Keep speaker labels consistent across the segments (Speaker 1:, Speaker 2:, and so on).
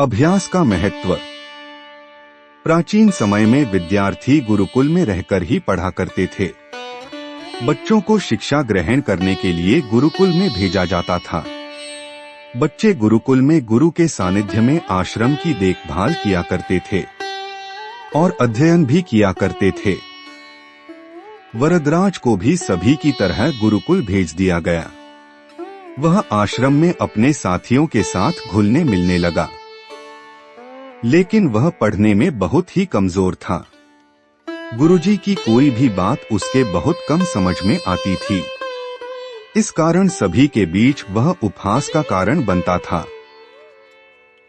Speaker 1: अभ्यास का महत्व। प्राचीन समय में विद्यार्थी गुरुकुल में रहकर ही पढ़ा करते थे। बच्चों को शिक्षा ग्रहण करने के लिए गुरुकुल में भेजा जाता था। बच्चे गुरुकुल में गुरु के सानिध्य में आश्रम की देखभाल किया करते थे और अध्ययन भी किया करते थे। वरदराज को भी सभी की तरह गुरुकुल भेज दिया गया। वह आश्रम में अपने साथियों के साथ घुलने मिलने लगा, लेकिन वह पढ़ने में बहुत ही कमजोर था। गुरुजी की कोई भी बात उसके बहुत कम समझ में आती थी। इस कारण सभी के बीच वह उपहास का कारण बनता था।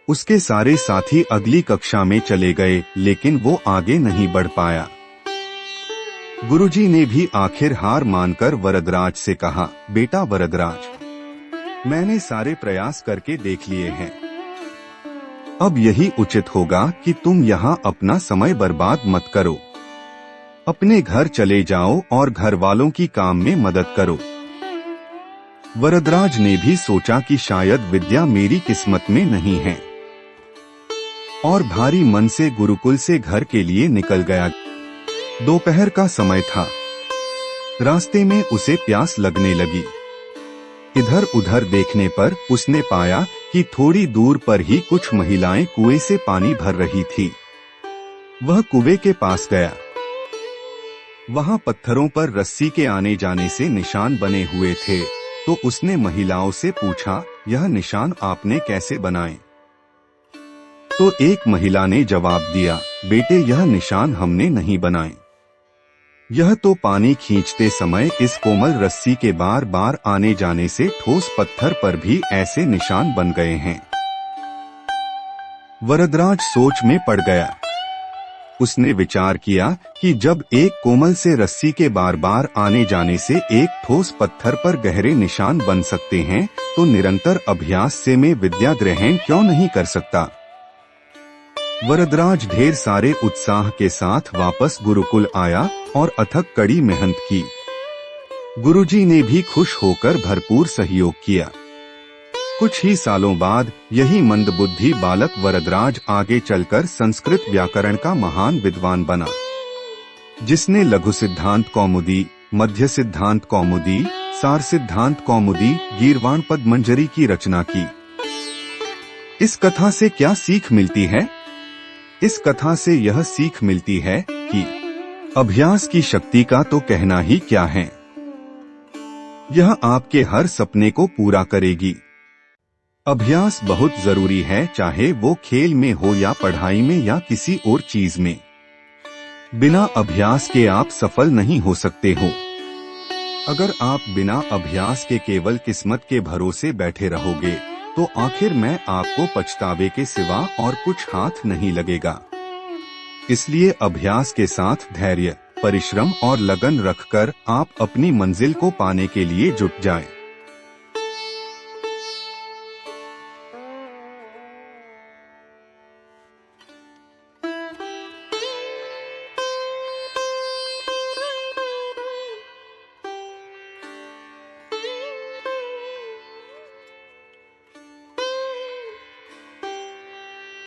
Speaker 1: उसके सारे साथी अगली कक्षा में चले गए, लेकिन वो आगे नहीं बढ़ पाया। गुरुजी ने भी आखिर हार मानकर वरदराज से कहा, बेटा वरदराज, मैंने सारे प्रयास करके देख लिए हैं। अब यही उचित होगा कि तुम यहाँ अपना समय बर्बाद मत करो। अपने घर चले जाओ और घर वालों की काम में मदद करो। वरदराज ने भी सोचा कि शायद विद्या मेरी किस्मत में नहीं है, और भारी मन से गुरुकुल से घर के लिए निकल गया। दोपहर का समय था। रास्ते में उसे प्यास लगने लगी। इधर उधर देखने पर उसने पाया कि थोड़ी दूर पर ही कुछ महिलाएं कुएं से पानी भर रही थी। वह कुएं के पास गया। वहां पत्थरों पर रस्सी के आने जाने से निशान बने हुए थे, तो उसने महिलाओं से पूछा, यह निशान आपने कैसे बनाए? तो एक महिला ने जवाब दिया, बेटे यह निशान हमने नहीं बनाए। यह तो पानी खींचते समय इस कोमल रस्सी के बार बार आने जाने से ठोस पत्थर पर भी ऐसे निशान बन गए हैं। वरदराज सोच में पड़ गया। उसने विचार किया कि जब एक कोमल से रस्सी के बार बार आने जाने से एक ठोस पत्थर पर गहरे निशान बन सकते हैं, तो निरंतर अभ्यास से मैं विद्या ग्रहण क्यों नहीं कर सकता। वरदराज ढेर सारे उत्साह के साथ वापस गुरुकुल आया और अथक कड़ी मेहनत की। गुरुजी ने भी खुश होकर भरपूर सहयोग किया। कुछ ही सालों बाद यही मंदबुद्धि बालक वरदराज आगे चलकर संस्कृत व्याकरण का महान विद्वान बना, जिसने लघु सिद्धांत कौमुदी, मध्य सिद्धांत कौमुदी, सार सिद्धांत कौमुदी, गीर्वाण पद्मंजरी की रचना की। इस कथा से क्या सीख मिलती है? इस कथा से यह सीख मिलती है कि अभ्यास की शक्ति का तो कहना ही क्या है। यह आपके हर सपने को पूरा करेगी। अभ्यास बहुत जरूरी है, चाहे वो खेल में हो या पढ़ाई में या किसी और चीज में। बिना अभ्यास के आप सफल नहीं हो सकते हो। अगर आप बिना अभ्यास के केवल किस्मत के भरोसे बैठे रहोगे, तो आखिर में आपको पछतावे के सिवा और कुछ हाथ नहीं लगेगा। इसलिए अभ्यास के साथ धैर्य, परिश्रम और लगन रखकर आप अपनी मंजिल को पाने के लिए जुट जाएं।